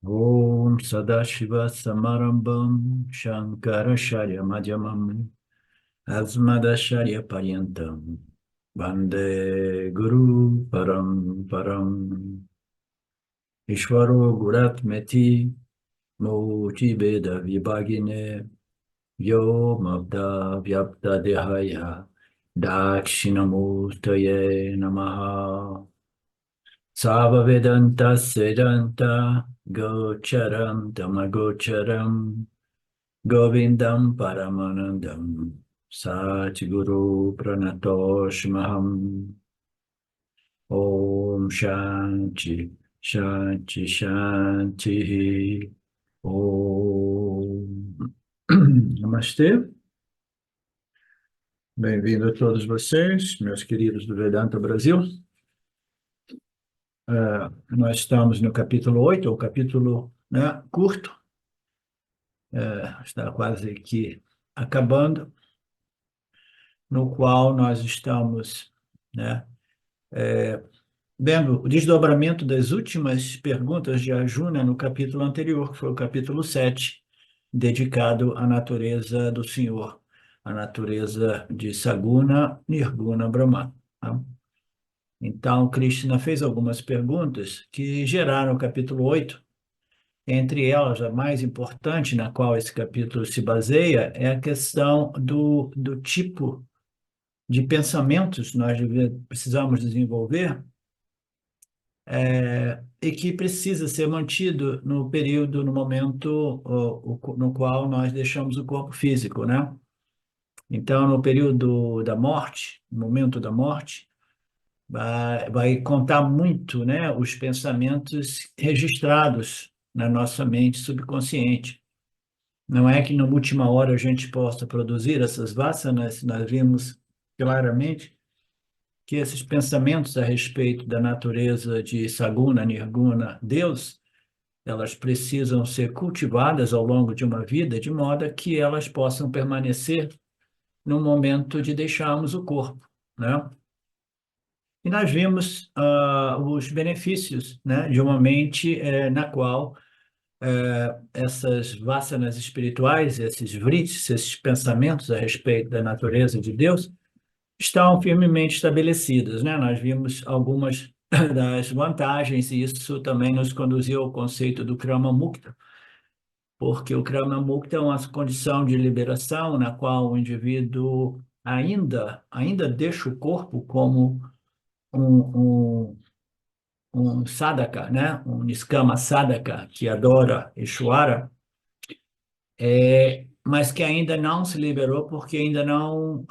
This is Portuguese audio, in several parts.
Om Sadashiva Samarambam Shankaracharya Madhyamam Asmadacharya Paryantam Vande Guru Param Ishvaro Guratmeti Murti Beda Vibhagine Vyomabda Vyapta Dehaya Dakshinamurtaye Namaha Sava Vedanta Sedanta Gocharam Tamagocharam Govindam Paramanandam Satguru Pranatoshmaham Om Shanti Shanti Shanti Om Namastê. Bem-vindo a todos vocês, meus queridos do Vedanta Brasil. Nós estamos no capítulo 8, o capítulo, né, curto, está quase aqui acabando, no qual nós estamos, né, vendo o desdobramento das últimas perguntas de Arjuna no capítulo anterior, que foi o capítulo 7, dedicado à natureza do Senhor, à natureza de Saguna, Nirguna, Brahman. Tá? Então, Krishna fez algumas perguntas que geraram o capítulo 8. Entre elas, a mais importante, na qual esse capítulo se baseia, é a questão do tipo de pensamentos que nós precisamos desenvolver e que precisa ser mantido no período, no momento no qual nós deixamos o corpo físico, né? Então, no período da morte, no momento da morte, vai contar muito, né, os pensamentos registrados na nossa mente subconsciente. Não é que na última hora a gente possa produzir essas vasanas, nós vimos claramente que esses pensamentos a respeito da natureza de Saguna, Nirguna, Deus, elas precisam ser cultivadas ao longo de uma vida, de modo que elas possam permanecer no momento de deixarmos o corpo, né? E nós vimos os benefícios, né, de uma mente na qual essas vasanas espirituais, esses vritis, esses pensamentos a respeito da natureza de Deus, estão firmemente estabelecidos, né? Nós vimos algumas das vantagens e isso também nos conduziu ao conceito do Krama Mukta, porque o Krama Mukta é uma condição de liberação na qual o indivíduo ainda deixa o corpo como um, um sadhaka, né? Um niskama sadhaka que adora Ishvara, mas que ainda não se liberou porque ainda não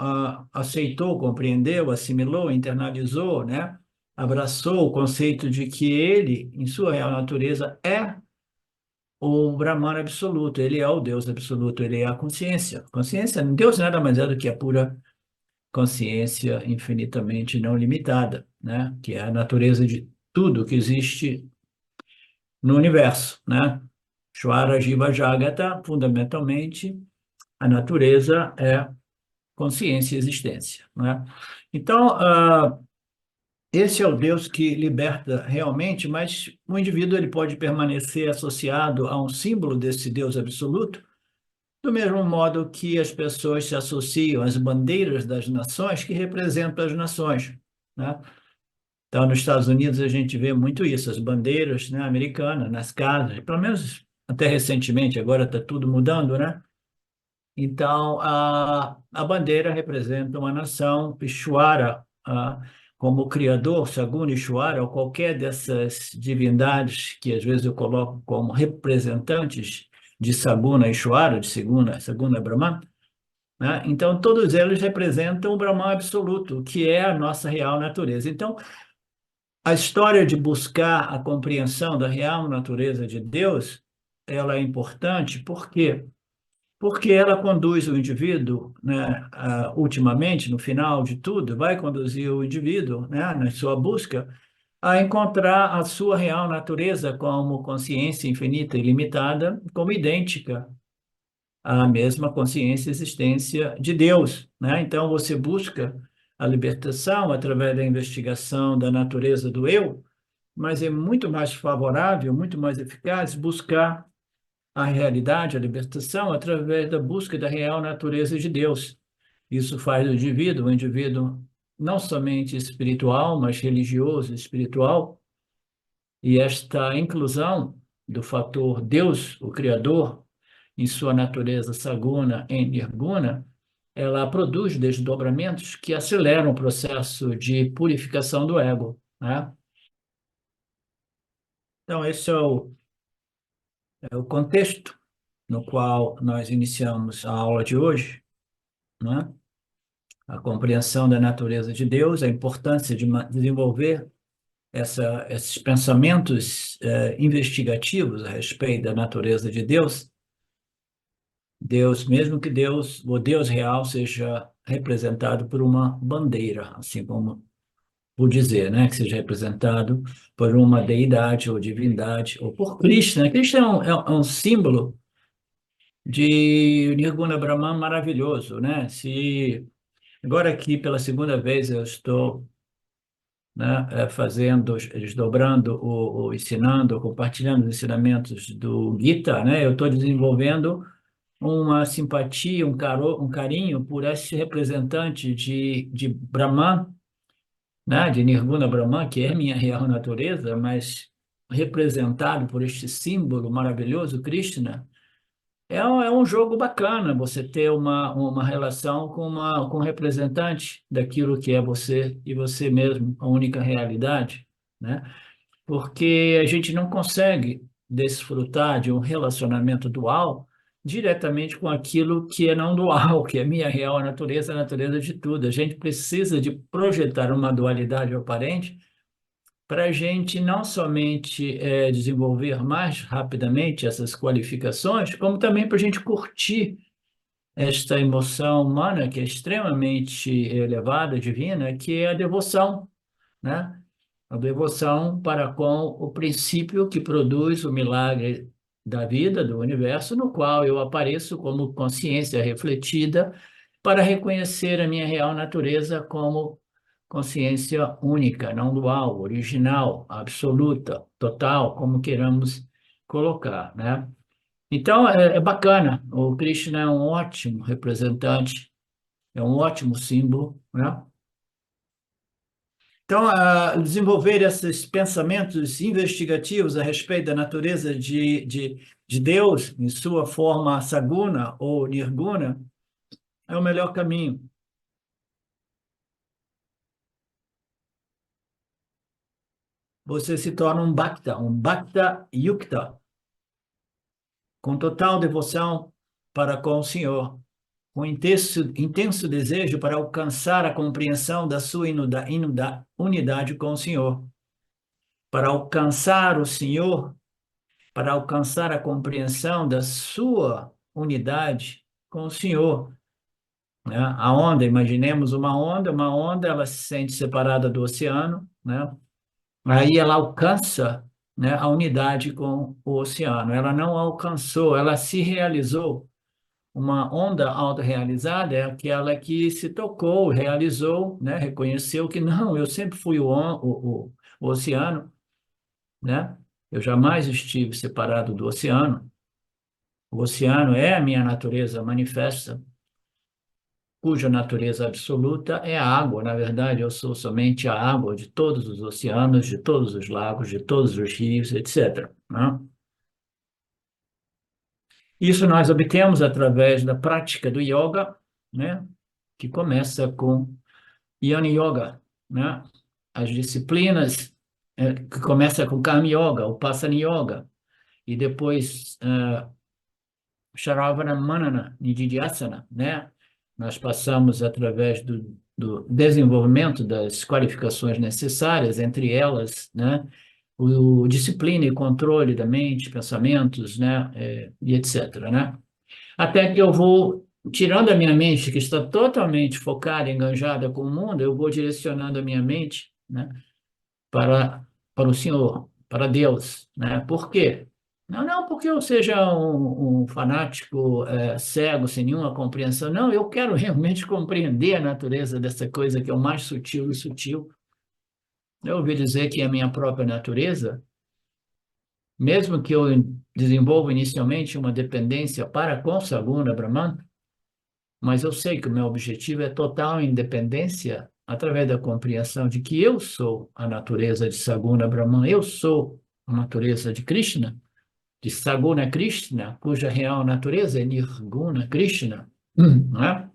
aceitou, compreendeu, assimilou, internalizou, né? Abraçou o conceito de que ele, em sua real natureza, é o Brahman absoluto, ele é o Deus absoluto, ele é a consciência. Consciência, Deus nada mais é do que a pura consciência infinitamente não limitada, né? Que é a natureza de tudo que existe no universo, né? Shvara Jiva Jagata, fundamentalmente, a natureza é consciência e existência, né? Então, esse é o Deus que liberta realmente, mas o indivíduo ele pode permanecer associado a um símbolo desse Deus absoluto, do mesmo modo que as pessoas se associam às bandeiras das nações que representam as nações, né? Então, nos Estados Unidos, a gente vê muito isso, as bandeiras, né, americanas, nas casas, pelo menos até recentemente, agora está tudo mudando, né? Então, a bandeira representa uma nação, Ishwara, como criador, Saguna Ishwara, ou qualquer dessas divindades que às vezes eu coloco como representantes de Saguna Ishwara, de Saguna Brahman, né? Então, todos eles representam o Brahman absoluto, que é a nossa real natureza. Então, a história de buscar a compreensão da real natureza de Deus, ela é importante porque ela conduz o indivíduo, né, ultimamente, no final de tudo, vai conduzir o indivíduo, né, na sua busca, a encontrar a sua real natureza como consciência infinita e limitada, como idêntica à mesma consciência e existência de Deus, né? Então, você busca a libertação através da investigação da natureza do eu, mas é muito mais favorável, muito mais eficaz buscar a realidade, a libertação, através da busca da real natureza de Deus. Isso faz do indivíduo um indivíduo não somente espiritual, mas religioso, espiritual, e esta inclusão do fator Deus, o Criador, em sua natureza saguna e nirguna, ela produz desdobramentos que aceleram o processo de purificação do ego, né? Então, esse é o contexto no qual nós iniciamos a aula de hoje, né? A compreensão da natureza de Deus, a importância de desenvolver esses pensamentos investigativos a respeito da natureza de Deus. Deus, mesmo que Deus, o Deus real, seja representado por uma bandeira, assim como por dizer, né, que seja representado por uma deidade ou divindade, ou por Krishna. Krishna é um símbolo de Nirguna Brahman maravilhoso, né? Se agora aqui pela segunda vez eu estou, né, fazendo, desdobrando, ou ensinando, compartilhando os ensinamentos do Gita, né? Eu estou desenvolvendo uma simpatia, um carinho por esse representante de Brahman, né, de Nirguna Brahman, que é minha real natureza, mas representado por este símbolo maravilhoso, Krishna. É um jogo bacana você ter uma relação com um representante daquilo que é você e você mesmo, a única realidade, né? Porque a gente não consegue desfrutar de um relacionamento dual diretamente com aquilo que é não dual, que é minha real natureza, a natureza de tudo. A gente precisa de projetar uma dualidade aparente para a gente não somente desenvolver mais rapidamente essas qualificações, como também para a gente curtir esta emoção humana que é extremamente elevada, divina, que é a devoção, né? A devoção para com o princípio que produz o milagre da vida, do universo, no qual eu apareço como consciência refletida para reconhecer a minha real natureza como consciência única, não dual, original, absoluta, total, como queiramos colocar, né? Então, é bacana. O Krishna é um ótimo representante, é um ótimo símbolo, né? Então, desenvolver esses pensamentos investigativos a respeito da natureza de Deus, em sua forma saguna ou nirguna, é o melhor caminho. Você se torna um bhakta yukta, com total devoção para com o Senhor, com intenso desejo para alcançar a compreensão da sua unidade com o Senhor, para alcançar o Senhor, para alcançar a compreensão da sua unidade com o Senhor, né? A onda, imaginemos uma onda, ela se sente separada do oceano, né? Aí ela alcança, né, a unidade com o oceano. Ela não alcançou, ela se realizou. Uma onda autorrealizada é aquela que se tocou, realizou, né, reconheceu que não, eu sempre fui o oceano, né? Eu jamais estive separado do oceano. O oceano é a minha natureza manifesta, cuja natureza absoluta é a água. Na verdade, eu sou somente a água de todos os oceanos, de todos os lagos, de todos os rios, etc., né? Isso nós obtemos através da prática do yoga, né? Que começa com Yana Yoga, né? As disciplinas que começa com Karma Yoga, o Upasana Yoga, e depois Sharavana Manana Nididhyasana, né? Nós passamos através do desenvolvimento das qualificações necessárias, entre elas, né? O disciplina e controle da mente, pensamentos, né? E etc., né? Até que eu vou tirando a minha mente, que está totalmente focada, enganjada com o mundo, eu vou direcionando a minha mente, né, para o Senhor, para Deus, né? Por quê? Não porque eu seja um fanático cego, sem nenhuma compreensão. Não, eu quero realmente compreender a natureza dessa coisa que é o mais sutil e sutil, Eu ouvi dizer que a minha própria natureza, mesmo que eu desenvolva inicialmente uma dependência para com Saguna Brahman, mas eu sei que o meu objetivo é total independência através da compreensão de que eu sou a natureza de Saguna Brahman, eu sou a natureza de Krishna, de Saguna Krishna, cuja real natureza é Nirguna Krishna, né?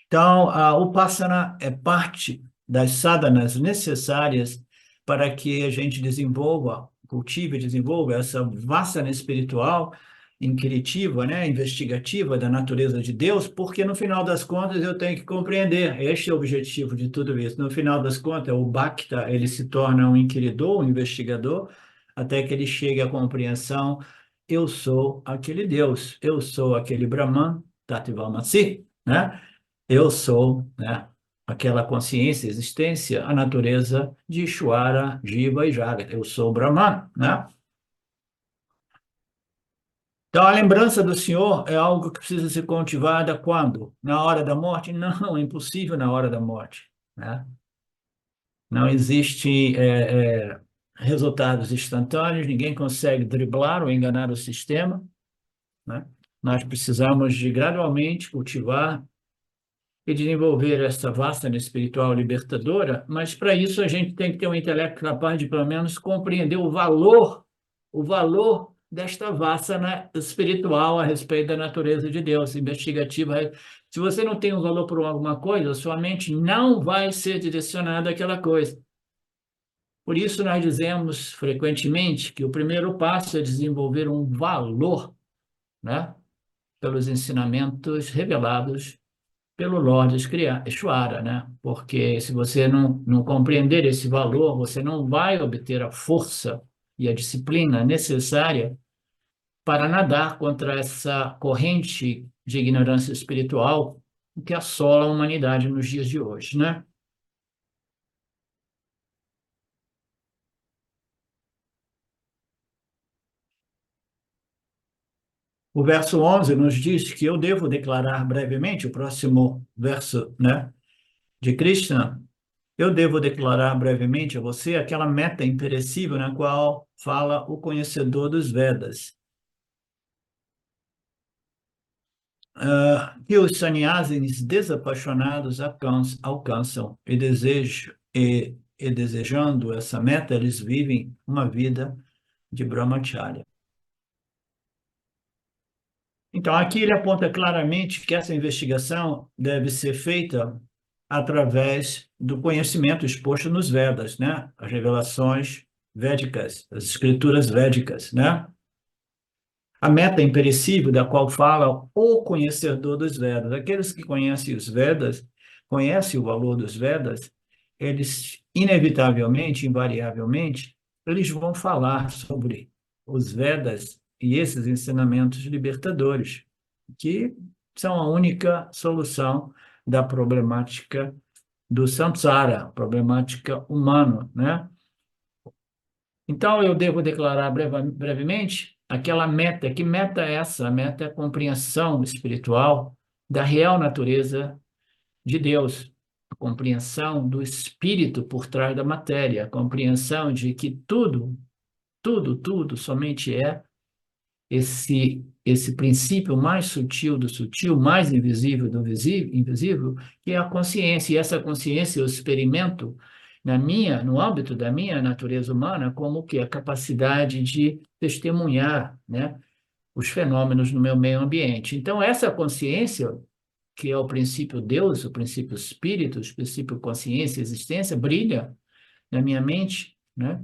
Então, a Upasana é parte das sadhanas necessárias para que a gente desenvolva, cultive e desenvolva essa vasana espiritual inquiritiva, né, investigativa da natureza de Deus, porque no final das contas eu tenho que compreender, este é o objetivo de tudo isso. No final das contas, o Bhakta, ele se torna um inquiridor, um investigador, até que ele chegue à compreensão, eu sou aquele Deus, eu sou aquele Brahman, Tatvamasi, né? Eu sou, né, aquela consciência, existência, a natureza de Ishvara, Jiva e Jagata. Eu sou Brahman, né? Então, a lembrança do Senhor é algo que precisa ser cultivada quando? Na hora da morte? Não, é impossível na hora da morte, né? Não existe resultados instantâneos, ninguém consegue driblar ou enganar o sistema, né? Nós precisamos de gradualmente cultivar e desenvolver essa vasta espiritual libertadora, mas para isso a gente tem que ter um intelecto capaz de, pelo menos, compreender o valor desta vasta espiritual a respeito da natureza de Deus, investigativa. Se você não tem um valor por alguma coisa, sua mente não vai ser direcionada àquela coisa. Por isso, nós dizemos frequentemente que o primeiro passo é desenvolver um valor, né, pelos ensinamentos revelados pelo Lorde Ishvara, né? Porque se você não compreender esse valor, você não vai obter a força e a disciplina necessária para nadar contra essa corrente de ignorância espiritual que assola a humanidade nos dias de hoje, né? O verso 11 nos diz que eu devo declarar brevemente, o próximo verso, né, de Krishna, eu devo declarar brevemente a você aquela meta imperecível na qual fala o conhecedor dos Vedas, que os sannyasis desapaixonados alcançam e desejando essa meta, eles vivem uma vida de brahmacharya. Então, aqui ele aponta claramente que essa investigação deve ser feita através do conhecimento exposto nos Vedas, né? As revelações védicas, as escrituras védicas, né? A meta imperecível da qual fala o conhecedor dos Vedas. Aqueles que conhecem os Vedas, conhecem o valor dos Vedas, eles inevitavelmente, invariavelmente, eles vão falar sobre os Vedas e esses ensinamentos libertadores, que são a única solução da problemática do samsara, problemática humana, né? Então, eu devo declarar brevemente aquela meta. Que meta é essa? A meta é a compreensão espiritual da real natureza de Deus, a compreensão do espírito por trás da matéria, a compreensão de que tudo somente é esse princípio mais sutil do sutil, mais invisível do invisível, que é a consciência. E essa consciência eu experimento no âmbito da minha natureza humana, como que a capacidade de testemunhar, né, os fenômenos no meu meio ambiente. Então, essa consciência, que é o princípio Deus, o princípio Espírito, o princípio consciência, existência, brilha na minha mente, né?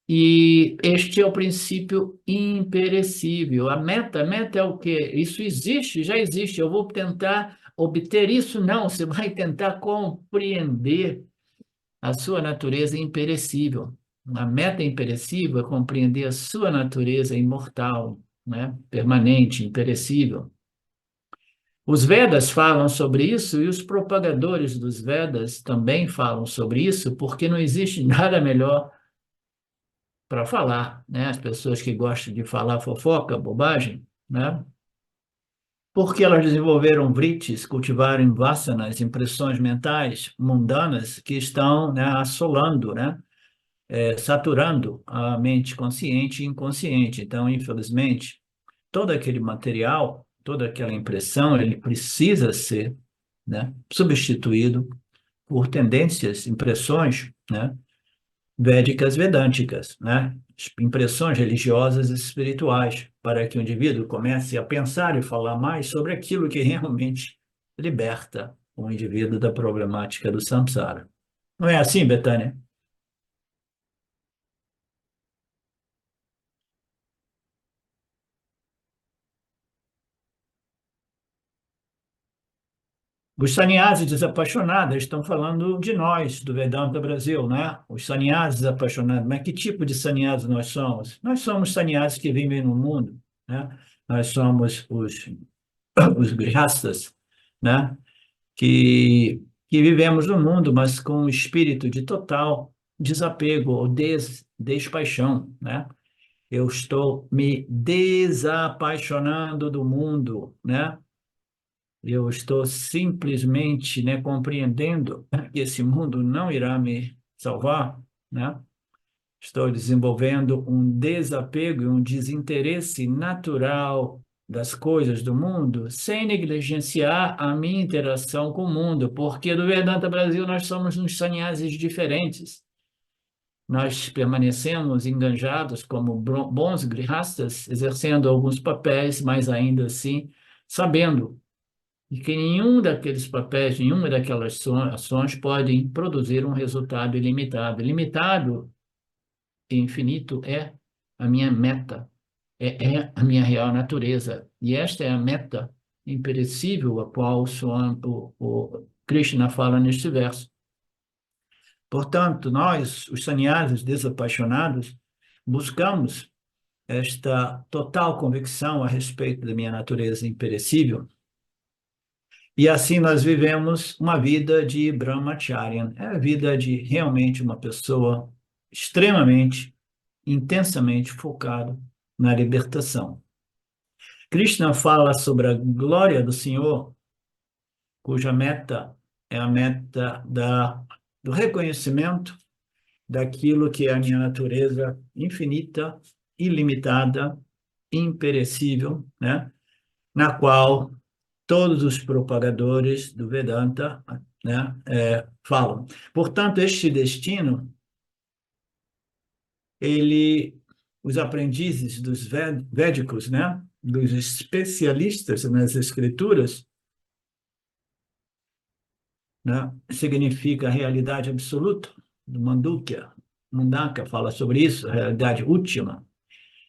E este é o princípio imperecível. A meta é o quê? Isso existe, já existe. Eu vou tentar obter isso? Não, você vai tentar compreender a sua natureza imperecível. A meta imperecível é compreender a sua natureza imortal, né? Permanente, imperecível. Os Vedas falam sobre isso e os propagadores dos Vedas também falam sobre isso, porque não existe nada melhor para falar, né? As pessoas que gostam de falar fofoca, bobagem, né? Porque elas desenvolveram vritis, cultivaram vasanas, impressões mentais mundanas que estão, né, assolando, né, saturando a mente consciente e inconsciente. Então, infelizmente, todo aquele material, toda aquela impressão, ele precisa ser, né, substituído por tendências, impressões, né, védicas vedânticas, né, impressões religiosas e espirituais, para que o indivíduo comece a pensar e falar mais sobre aquilo que realmente liberta o indivíduo da problemática do samsara. Não é assim, Betânia? Os sannyasis desapaixonados estão falando de nós, do Vedanta Brasil, né? Os sannyasis apaixonados. Mas que tipo de sannyasis nós somos? Nós somos sannyasis que vivem no mundo, né? Nós somos os grihastas, né? Que vivemos no mundo, mas com um espírito de total desapego ou despaixão, né? Eu estou me desapaixonando do mundo, né? Eu estou simplesmente, né, compreendendo que esse mundo não irá me salvar, né? Estou desenvolvendo um desapego e um desinteresse natural das coisas do mundo, sem negligenciar a minha interação com o mundo, porque do Vedanta Brasil nós somos uns sannyasis diferentes. Nós permanecemos enganjados como bons grihastas, exercendo alguns papéis, mas ainda assim sabendo e que nenhum daqueles papéis, nenhuma daquelas ações podem produzir um resultado ilimitado. Limitado e infinito é a minha meta, é a minha real natureza. E esta é a meta imperecível a qual o Krishna fala neste verso. Portanto, nós, os sannyasis desapaixonados, buscamos esta total convicção a respeito da minha natureza imperecível. E assim nós vivemos uma vida de brahmacharya, é a vida de realmente uma pessoa extremamente, intensamente focada na libertação. Krishna fala sobre a glória do Senhor, cuja meta é a meta do reconhecimento daquilo que é a minha natureza infinita, ilimitada, imperecível, né? Na qual todos os propagadores do Vedanta, né, falam. Portanto, este destino, os aprendizes dos védicos, né, dos especialistas nas escrituras, né, significa a realidade absoluta do Mandukya. Mundaka fala sobre isso, a realidade última.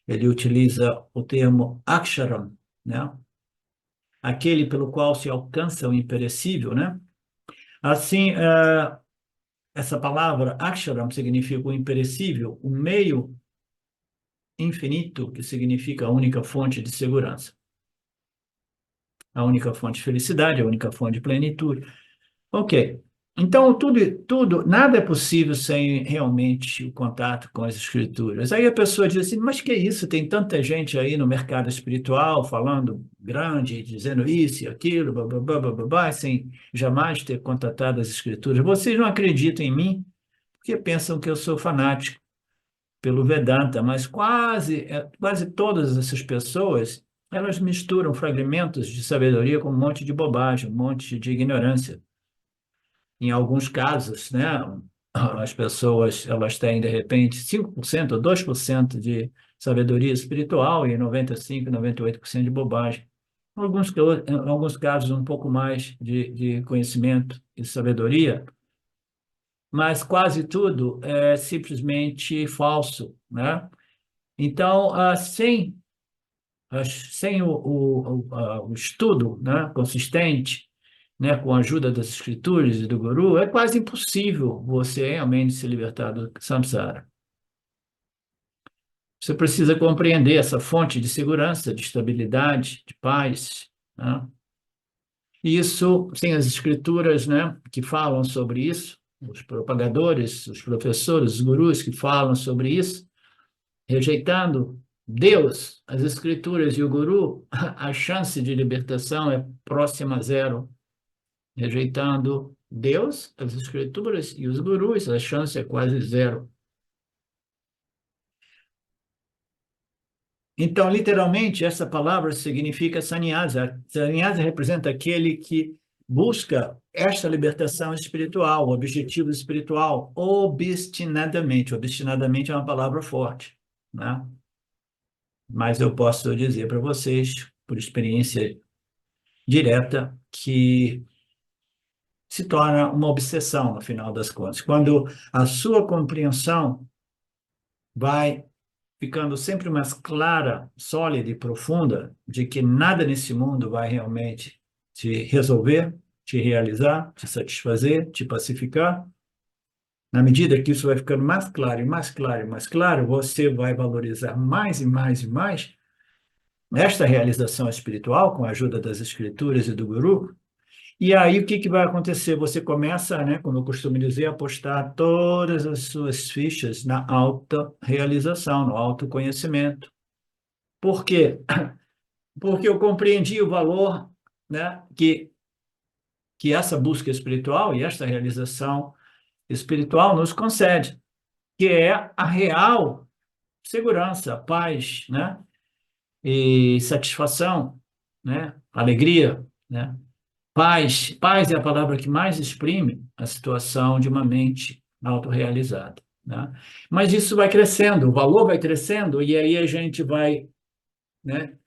Ele utiliza o termo aksharam, né, aquele pelo qual se alcança o imperecível, né? Assim, essa palavra aksharam significa o imperecível, o meio infinito, que significa a única fonte de segurança, a única fonte de felicidade, a única fonte de plenitude. Ok. Então, nada é possível sem realmente o contato com as escrituras. Aí a pessoa diz assim, mas que é isso? Tem tanta gente aí no mercado espiritual falando grande, dizendo isso e aquilo, babá, babá, sem jamais ter contatado as escrituras. Vocês não acreditam em mim porque pensam que eu sou fanático pelo Vedanta, mas quase todas essas pessoas, elas misturam fragmentos de sabedoria com um monte de bobagem, um monte de ignorância. Em alguns casos, né, as pessoas elas têm, de repente, 5% ou 2% de sabedoria espiritual e 95%, 98% de bobagem. Em alguns casos, um pouco mais de conhecimento e sabedoria, mas quase tudo é simplesmente falso, né? Então, sem o estudo, né, consistente, né, com a ajuda das escrituras e do guru, é quase impossível você realmente se libertar do samsara. Você precisa compreender essa fonte de segurança, de estabilidade, de paz, né? E isso, sem as escrituras, né, que falam sobre isso, os propagadores, os professores, os gurus que falam sobre isso, rejeitando Deus, as Escrituras e o Guru, a chance de libertação é próxima a zero. Rejeitando Deus, as Escrituras e os Gurus, a chance é quase zero. Então, literalmente, essa palavra significa sannyasa. Sannyasa representa aquele que busca esta libertação espiritual, o objetivo espiritual, obstinadamente. Obstinadamente é uma palavra forte, né? Mas eu posso dizer para vocês, por experiência direta, que se torna uma obsessão, no final das contas. Quando a sua compreensão vai ficando sempre mais clara, sólida e profunda de que nada nesse mundo vai realmente te resolver, te realizar, te satisfazer, te pacificar. Na medida que isso vai ficando mais claro e mais claro e mais claro, você vai valorizar mais e mais e mais esta realização espiritual com a ajuda das escrituras e do guru. E aí o que que vai acontecer? Você começa, né, como eu costumo dizer, a apostar todas as suas fichas na auto-realização, no autoconhecimento. Por quê? Porque eu compreendi o valor, né, que essa busca espiritual e esta realização espiritual nos concede, que é a real segurança, paz, né, e satisfação, né, alegria, né. Paz é a palavra que mais exprime a situação de uma mente autorrealizada, né? Mas isso vai crescendo, o valor vai crescendo, e aí a gente vai, né,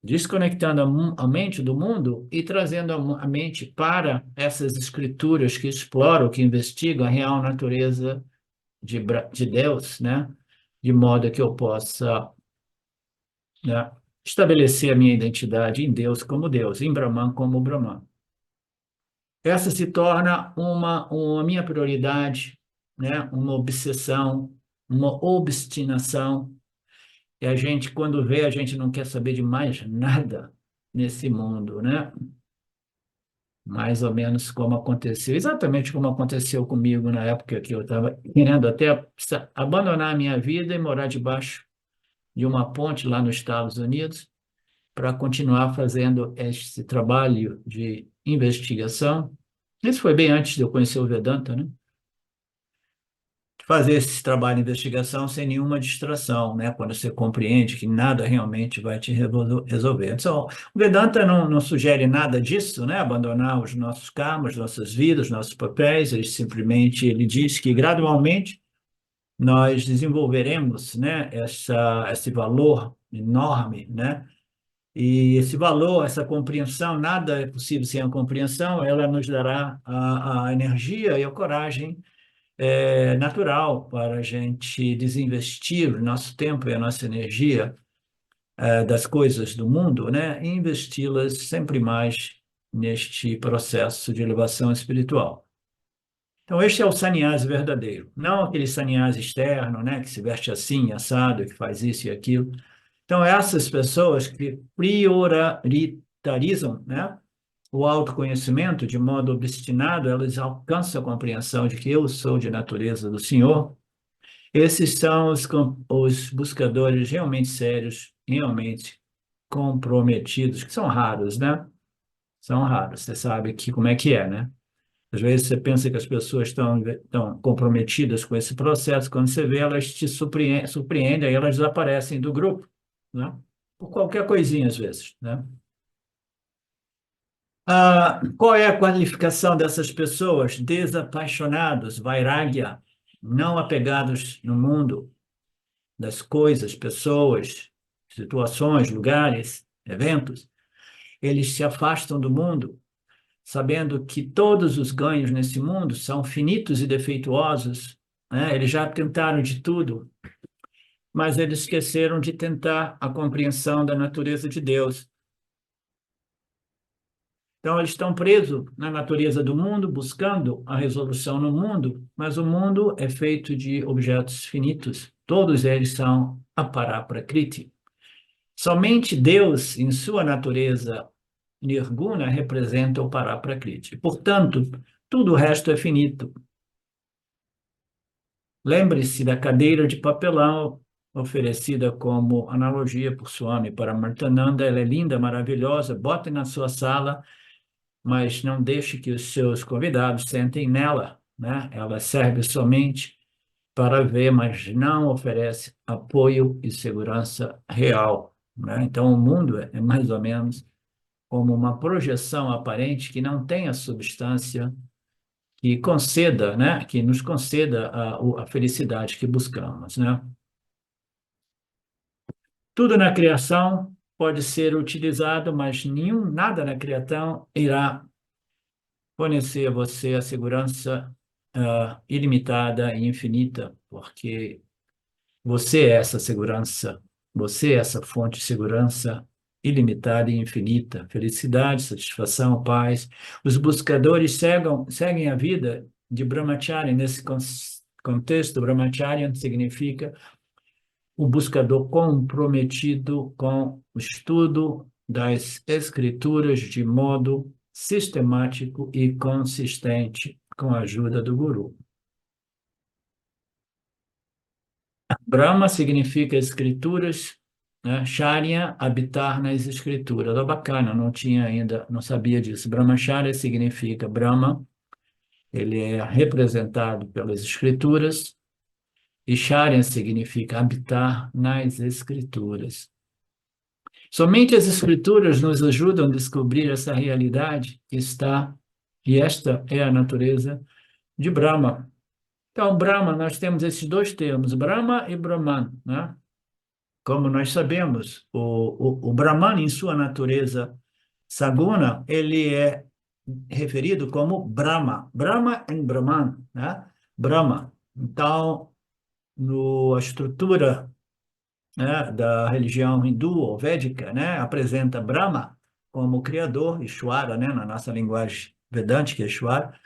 desconectando a mente do mundo e trazendo a mente para essas escrituras que exploram, que investigam a real natureza de Deus, né? De modo que eu possa, né, estabelecer a minha identidade em Deus como Deus, em Brahman como Brahman. Essa se torna uma minha prioridade, né? Uma obsessão, uma obstinação. E a gente, quando vê, a gente não quer saber de mais nada nesse mundo, né? Mais ou menos como aconteceu, exatamente como aconteceu comigo na época que eu estava querendo até abandonar a minha vida e morar debaixo de uma ponte lá nos Estados Unidos para continuar fazendo esse trabalho de investigação. Isso foi bem antes de eu conhecer o Vedanta, né? Fazer esse trabalho de investigação sem nenhuma distração, né? Quando você compreende que nada realmente vai te resolver. Então, o Vedanta não sugere nada disso, né? Abandonar os nossos karmas, nossas vidas, nossos papéis. Ele diz que gradualmente nós desenvolveremos, né? Esse valor enorme, né? E esse valor, essa compreensão, nada é possível sem a compreensão. Ela nos dará a energia e a coragem natural para a gente desinvestir o nosso tempo e a nossa energia das coisas do mundo, né, e investi-las sempre mais neste processo de elevação espiritual. Então, este é o sannyasi verdadeiro, não aquele sannyasi externo, né, que se veste assim, assado, que faz isso e aquilo. Então, essas pessoas que prioritarizam, né, o autoconhecimento de modo obstinado, elas alcançam a compreensão de que eu sou de natureza do Senhor. Esses são os buscadores realmente sérios, realmente comprometidos, que são raros, né? São raros. Você sabe que como é que é, né? Às vezes você pensa que as pessoas estão comprometidas com esse processo, quando você vê, elas te surpreendem, aí elas desaparecem do grupo, né? Por qualquer coisinha, às vezes, né? Qual é a qualificação dessas pessoas? Desapaixonados, vairagya, não apegados no mundo, das coisas, pessoas, situações, lugares, eventos. Eles se afastam do mundo, sabendo que todos os ganhos nesse mundo são finitos e defeituosos, né? Eles já tentaram de tudo, mas eles esqueceram de tentar a compreensão da natureza de Deus. Então, eles estão presos na natureza do mundo, buscando a resolução no mundo, mas o mundo é feito de objetos finitos. Todos eles são aparaprakriti. Somente Deus, em sua natureza nirguna, representa o paraprakriti. Portanto, tudo o resto é finito. Lembre-se da cadeira de papelão oferecida como analogia por Swami Paramarthananda. Ela é linda, maravilhosa, bote na sua sala, mas não deixe que os seus convidados sentem nela, né? Ela serve somente para ver, mas não oferece apoio e segurança real, né? Então, o mundo é mais ou menos como uma projeção aparente que não tem a substância que conceda, né? Que nos conceda a felicidade que buscamos, né? Tudo na criação pode ser utilizado, mas nada na criação irá fornecer a você a segurança ilimitada e infinita, porque você é essa segurança, você é essa fonte de segurança ilimitada e infinita, felicidade, satisfação, paz. Os buscadores seguem a vida de Brahmacharya. Nesse contexto, Brahmacharya significa o buscador comprometido com o estudo das escrituras de modo sistemático e consistente, com a ajuda do guru. Brahma significa escrituras, né? Charya, habitar nas escrituras. É bacana, não tinha ainda, não sabia disso. Brahmacharya significa Brahma, ele é representado pelas escrituras, e Charya significa habitar nas escrituras. Somente as escrituras nos ajudam a descobrir essa realidade que está, e esta é a natureza de Brahma. Então, Brahma, nós temos esses dois termos, Brahma e Brahman, né? Como nós sabemos, o Brahman, em sua natureza saguna, ele é referido como Brahma. Brahma em Brahman, né? Brahma. Então, a estrutura, né, da religião hindu ou védica, né, apresenta Brahma como criador, Ishvara, né, na nossa linguagem vedântica, Ishvara,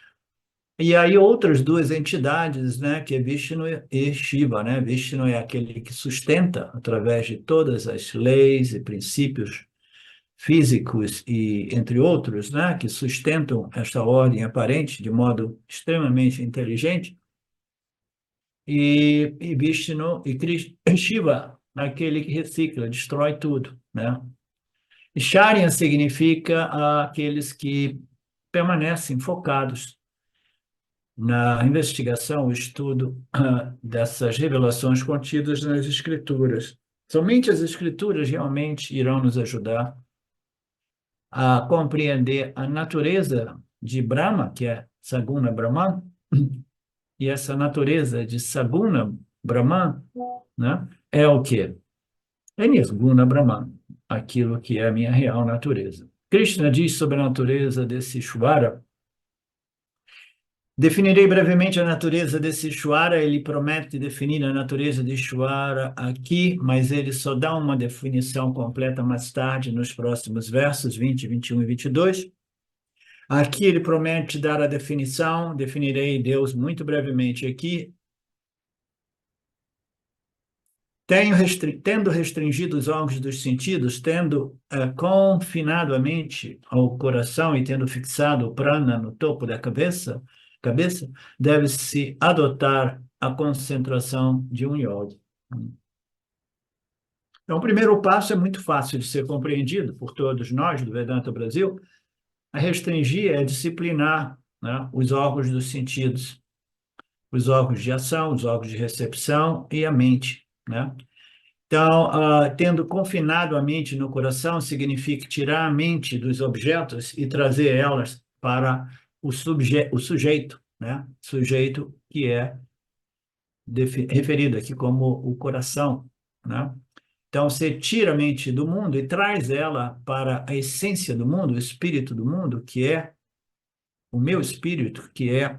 e aí outras duas entidades, né, que é Vishnu e Shiva, né? Vishnu é aquele que sustenta através de todas as leis e princípios físicos e entre outros, né, que sustentam esta ordem aparente de modo extremamente inteligente. E Vishnu e Shiva, aquele que recicla, destrói tudo, né? E Charya significa aqueles que permanecem focados na investigação, o estudo dessas revelações contidas nas Escrituras. Somente as Escrituras realmente irão nos ajudar a compreender a natureza de Brahma, que é Saguna Brahman, e essa natureza de Saguna Brahman, né, é o quê? É Nirguna Brahman, aquilo que é a minha real natureza. Krishna diz sobre a natureza desse Ishvara. Definirei brevemente a natureza desse Ishvara. Ele promete definir a natureza de Ishvara aqui, mas ele só dá uma definição completa mais tarde, nos próximos versos 20, 21 e 22. Aqui ele promete dar a definição, definirei Deus muito brevemente aqui. Tendo restringido os órgãos dos sentidos, tendo confinado a mente ao coração e tendo fixado o prana no topo da cabeça, deve-se adotar a concentração de um yogi. Então, o primeiro passo é muito fácil de ser compreendido por todos nós do Vedanta Brasil. A restringir é disciplinar, né, os órgãos dos sentidos, os órgãos de ação, os órgãos de recepção e a mente, né? Então, tendo confinado a mente no coração, significa tirar a mente dos objetos e trazer elas para o sujeito, né? Sujeito que é referido aqui como o coração, né? Então, você tira a mente do mundo e traz ela para a essência do mundo, o espírito do mundo, que é o meu espírito, que é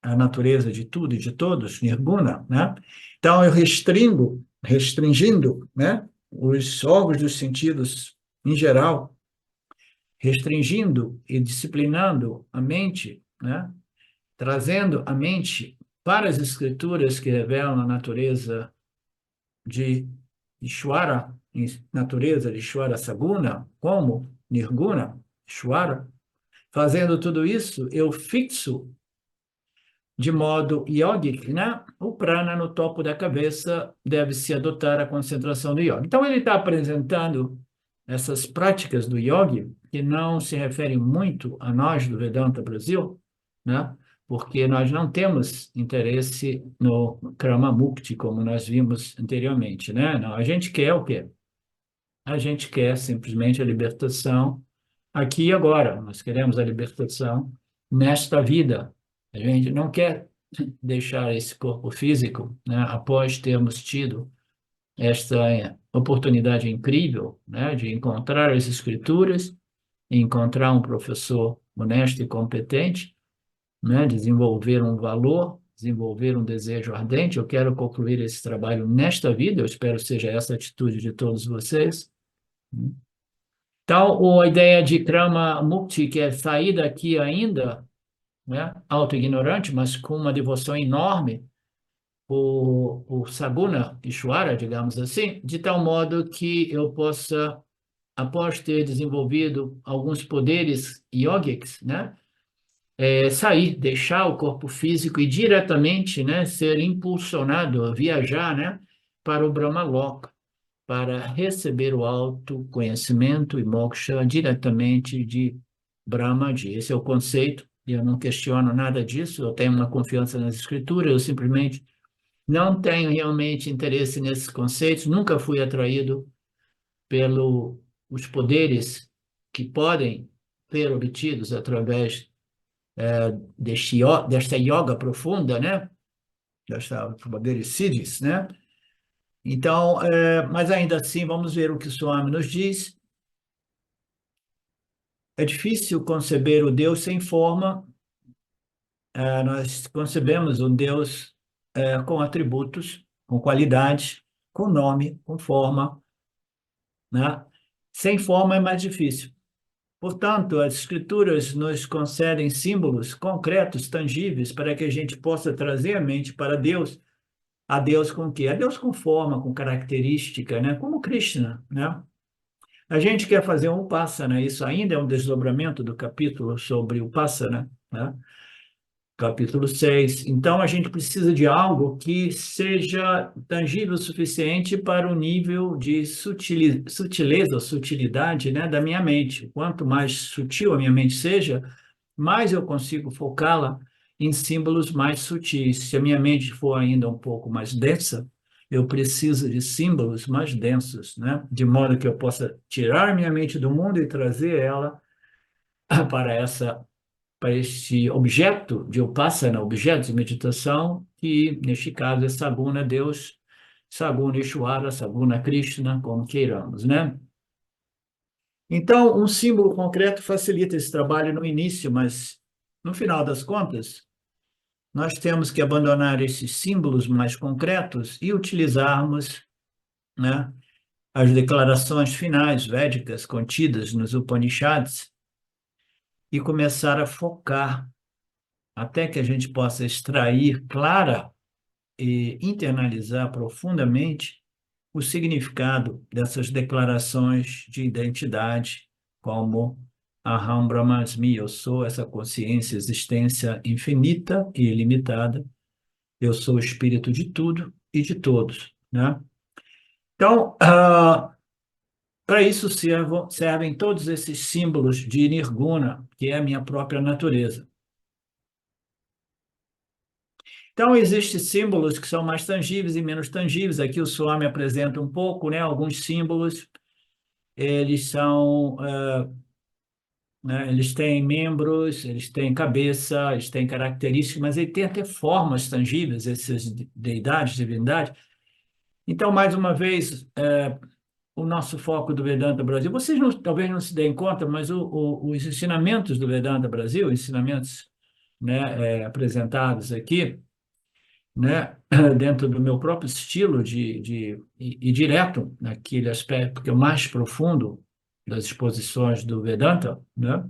a natureza de tudo e de todos, nirguna, né? Então, eu restringindo, né, os órgãos dos sentidos em geral, restringindo e disciplinando a mente, né, trazendo a mente para as escrituras que revelam a natureza de Ishvara, natureza de Ishvara Saguna, como Nirguna, Ishvara. Fazendo tudo isso, eu fixo de modo yogic, né? O prana no topo da cabeça deve-se adotar a concentração do yoga. Então, ele está apresentando essas práticas do yogi, que não se referem muito a nós do Vedanta Brasil, né? Porque nós não temos interesse no Krama Mukti, como nós vimos anteriormente, né? Não, a gente quer o quê? A gente quer simplesmente a libertação aqui e agora. Nós queremos a libertação nesta vida. A gente não quer deixar esse corpo físico, né, após termos tido esta oportunidade incrível, né, de encontrar as escrituras, encontrar um professor honesto e competente, né, desenvolver um valor, desenvolver um desejo ardente. Eu quero concluir esse trabalho nesta vida, eu espero que seja essa a atitude de todos vocês. Então, a ideia de Krama Mukti, que é sair daqui ainda, né, auto-ignorante, mas com uma devoção enorme por Saguna Ishwara, digamos assim, de tal modo que eu possa, após ter desenvolvido alguns poderes yogics, né, sair, deixar o corpo físico e diretamente, né, ser impulsionado a viajar, né, para o Brahmaloka, para receber o autoconhecimento e moksha diretamente de Brahmaji. Esse é o conceito, e eu não questiono nada disso, eu tenho uma confiança nas escrituras, eu simplesmente não tenho realmente interesse nesses conceitos, nunca fui atraído pelos poderes que podem ser obtidos através desta yoga profunda, né? Desta poderes siddhis, né? Então, mas ainda assim, vamos ver o que o Swami nos diz. É difícil conceber o Deus sem forma. Nós concebemos um Deus com atributos, com qualidades, com nome, com forma, né? Sem forma é mais difícil. Portanto, as escrituras nos concedem símbolos concretos, tangíveis, para que a gente possa trazer a mente para Deus. A Deus com quê? A Deus com forma, com característica, né? Como Krishna, né? A gente quer fazer um Upasana, isso ainda é um desdobramento do capítulo sobre o Upasana, né? Capítulo 6. Então, a gente precisa de algo que seja tangível o suficiente para o nível de sutileza, sutilidade, né, da minha mente. Quanto mais sutil a minha mente seja, mais eu consigo focá-la em símbolos mais sutis. Se a minha mente for ainda um pouco mais densa, eu preciso de símbolos mais densos, né, de modo que eu possa tirar minha mente do mundo e trazer ela para este objeto de Upasana, objeto de meditação, que neste caso é Saguna Deus, Saguna Ishwara, Saguna Krishna, como queiramos, né? Então, um símbolo concreto facilita esse trabalho no início, mas no final das contas, nós temos que abandonar esses símbolos mais concretos e utilizarmos, né, as declarações finais védicas contidas nos Upanishads e começar a focar até que a gente possa extrair clara e internalizar profundamente o significado dessas declarações de identidade, como Aham Brahmasmi, eu sou essa consciência, existência infinita e ilimitada, eu sou o espírito de tudo e de todos, né? Então, para isso servem todos esses símbolos de Nirguna, que é a minha própria natureza. Então, existem símbolos que são mais tangíveis e menos tangíveis. Aqui o Swami apresenta um pouco, né? Alguns símbolos, eles são, né, eles têm membros, eles têm cabeça, eles têm características, mas ele tem até formas tangíveis, essas deidades, divindades. Então, mais uma vez, o nosso foco do Vedanta Brasil, vocês talvez não se deem conta, mas os ensinamentos do Vedanta Brasil, ensinamentos, né, apresentados aqui, né, dentro do meu próprio estilo e direto naquele aspecto que é o mais profundo das exposições do Vedanta, né,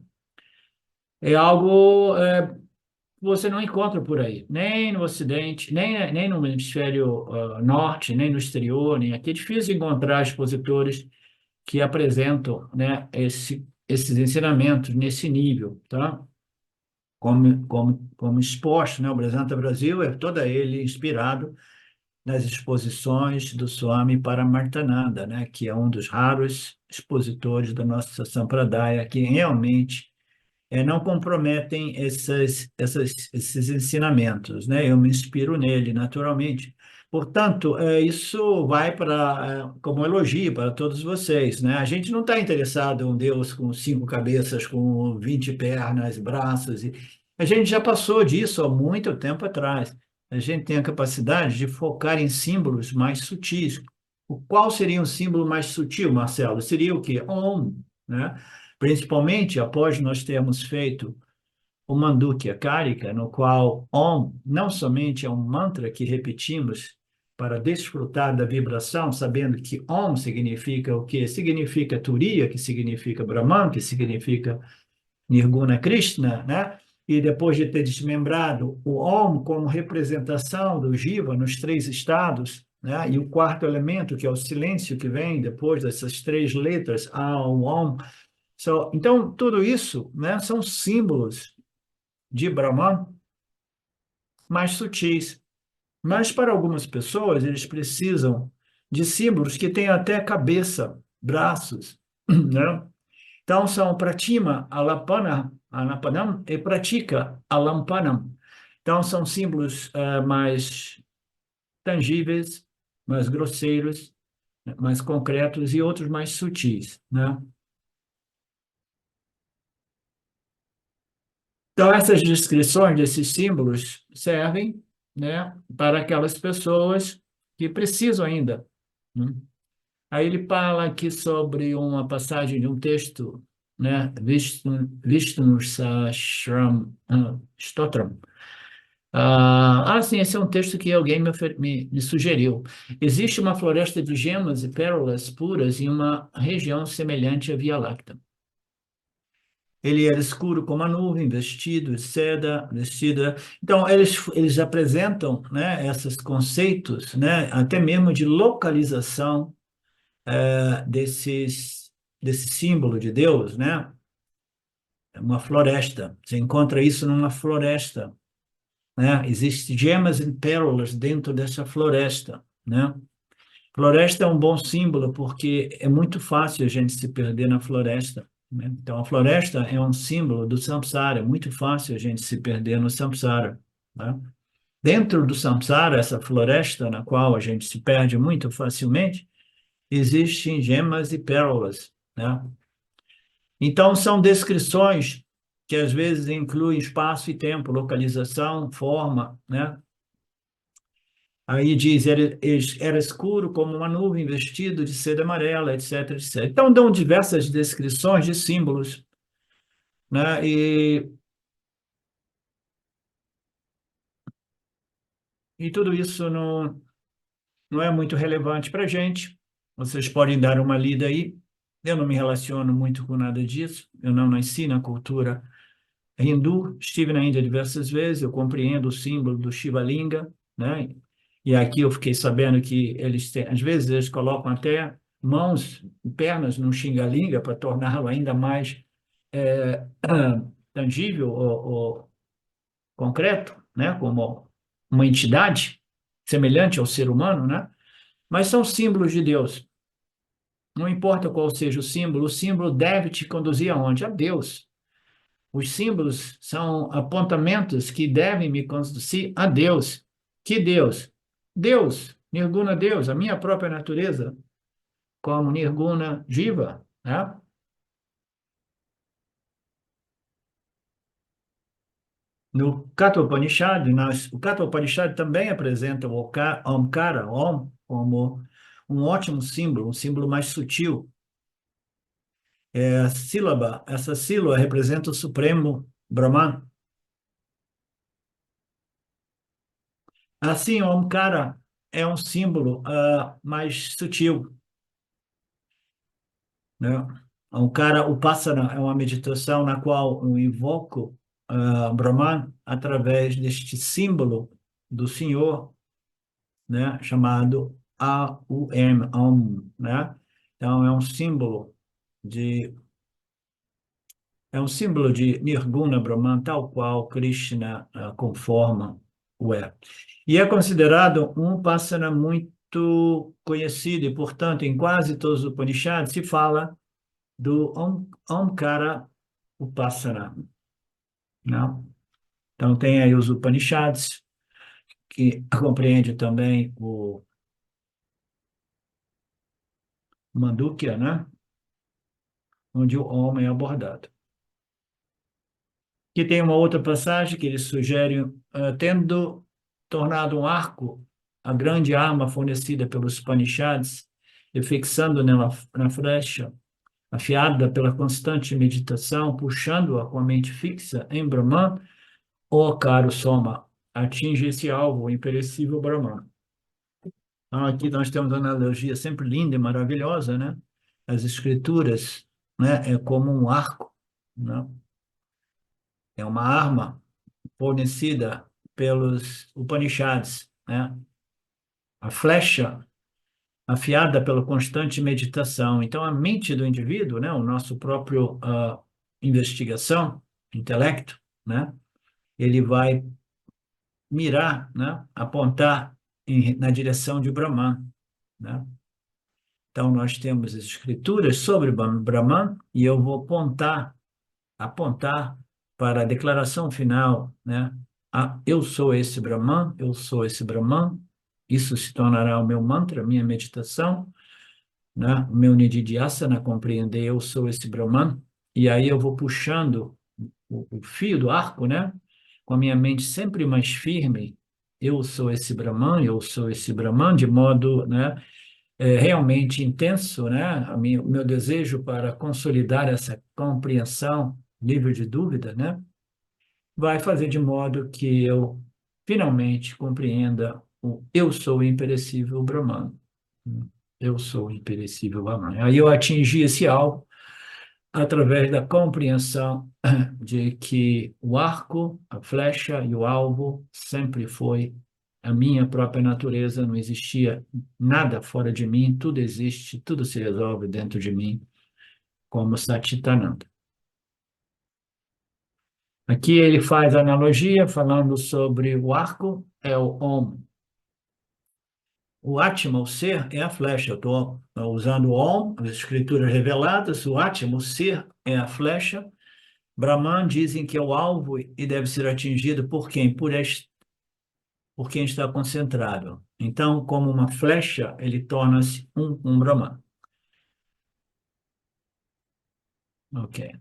é algo que você não encontra por aí, nem no Ocidente, nem no hemisfério norte, nem no exterior, nem aqui. É difícil encontrar expositores que apresentam, né, esses ensinamentos nesse nível, tá? como exposto, né? O Vedanta Brasil é todo ele inspirado nas exposições do Swami Paramarthananda, né? Que é um dos raros expositores da nossa Sampradaya que realmente não comprometem esses ensinamentos, né? Eu me inspiro nele, naturalmente. Portanto, isso vai como elogio para todos vocês, né? A gente não está interessado em um Deus com 5 cabeças, com 20 pernas, braços. A gente já passou disso há muito tempo atrás. A gente tem a capacidade de focar em símbolos mais sutis. Qual seria um símbolo mais sutil, Marcelo? Seria o quê? Om, né? Principalmente após nós termos feito o Mandukya Karika, no qual Om não somente é um mantra que repetimos para desfrutar da vibração, sabendo que Om significa o quê? Significa Turiya, que significa Brahman, que significa Nirguna Krishna, né? E depois de ter desmembrado o Om como representação do Jiva nos 3 estados, né? E o quarto elemento, que é o silêncio que vem depois dessas 3 letras, A, Om. Então, tudo isso, né, são símbolos de Brahman mais sutis. Mas para algumas pessoas, eles precisam de símbolos que têm até cabeça, braços, né? Então, são Pratima, Alapanam e Pratika, Alampanam. Então, são símbolos mais tangíveis, mais grosseiros, mais concretos e outros mais sutis, né? Então, essas descrições desses símbolos servem, né, para aquelas pessoas que precisam ainda, né? Aí ele fala aqui sobre uma passagem de um texto, né, Vishnu Sahasram Stotram. Sim, esse é um texto que alguém me sugeriu. Existe uma floresta de gemas e pérolas puras em uma região semelhante à Via Láctea. Ele era escuro como a nuvem, vestido de seda, vestida. Então, eles apresentam, né, esses conceitos, né, até mesmo de localização desse símbolo de Deus, né? Uma floresta. Você encontra isso numa floresta, né? Existem gemas e pérolas dentro dessa floresta, né? Floresta é um bom símbolo porque é muito fácil a gente se perder na floresta, né? Então, a floresta é um símbolo do samsara, é muito fácil a gente se perder no samsara, né? Dentro do samsara, essa floresta na qual a gente se perde muito facilmente, existem gemas e pérolas, né? Então, são descrições que às vezes incluem espaço e tempo, localização, forma, né? Aí diz, era escuro como uma nuvem, vestido de seda amarela, etc, etc. Então, dão diversas descrições de símbolos, né? E tudo isso não é muito relevante para a gente. Vocês podem dar uma lida aí. Eu não me relaciono muito com nada disso. Eu não nasci na cultura hindu. Estive na Índia diversas vezes. Eu compreendo o símbolo do Shiva Linga, né? E aqui eu fiquei sabendo que às vezes eles colocam até mãos e pernas no Shingalinga para torná-lo ainda mais é, tangível ou concreto, né? Como uma entidade semelhante ao ser humano, né? Mas são símbolos de Deus. Não importa qual seja o símbolo deve te conduzir aonde? A Deus. Os símbolos são apontamentos que devem me conduzir a Deus. Que Deus? Deus, Nirguna Deus, a minha própria natureza, como Nirguna Jiva, né? No Katha Upanishad, o Katha Upanishad também apresenta o Omkara, Om, como um ótimo símbolo, um símbolo mais sutil. Essa sílaba representa o Supremo Brahman. Assim, o Omkara é um símbolo mais sutil, né? O Upasana é uma meditação na qual eu invoco Brahman através deste símbolo do Senhor, né? Chamado AUM, Om, né? Então, é um símbolo de é um símbolo de Nirguna Brahman, tal qual Krishna conforma o é. E é considerado um Upasana muito conhecido, e, portanto, em quase todos os Upanishads se fala do Omkara Upasana, não? Então, tem aí os Upanishads, que compreende também o Mandukya, né? Onde o homem é abordado. Que tem uma outra passagem que ele sugere, tendo tornado um arco a grande arma fornecida pelos Upanishads, e fixando nela na flecha, afiada pela constante meditação, puxando-a com a mente fixa em Brahman, o caro Soma atinge esse alvo, o imperecível Brahman. Então, aqui nós temos uma analogia sempre linda e maravilhosa, né? As escrituras, né, é como um arco, né? É uma arma fornecida pelos Upanishads, né? A flecha afiada pela constante meditação. Então, a mente do indivíduo, né, o nosso próprio investigação, intelecto, né, ele vai mirar, né, apontar na direção de Brahman, né? Então, nós temos as escrituras sobre Brahman e eu vou apontar para a declaração final, né? Eu sou esse Brahman, eu sou esse Brahman. Isso se tornará o meu mantra, minha meditação, né? O meu Nididhyasana, compreender eu sou esse Brahman. E aí eu vou puxando o fio do arco, né? Com a minha mente sempre mais firme. Eu sou esse Brahman, eu sou esse Brahman, de modo, né, realmente intenso, né? O meu desejo para consolidar essa compreensão livre de dúvida, né? Vai fazer de modo que eu finalmente compreenda o eu sou o imperecível Brahman. Eu sou o imperecível Brahman. Aí eu atingi esse alvo através da compreensão de que o arco, a flecha e o alvo sempre foi a minha própria natureza, não existia nada fora de mim, tudo existe, tudo se resolve dentro de mim, como Satchitananda. Aqui ele faz analogia falando sobre o arco, é o Om. O Atma, o ser, é a flecha. Eu estou usando o Om, as escrituras reveladas, o Atma, o ser, é a flecha. Brahman dizem que é o alvo e deve ser atingido por quem? Por quem está concentrado. Então, como uma flecha, ele torna-se um Brahman. Ok.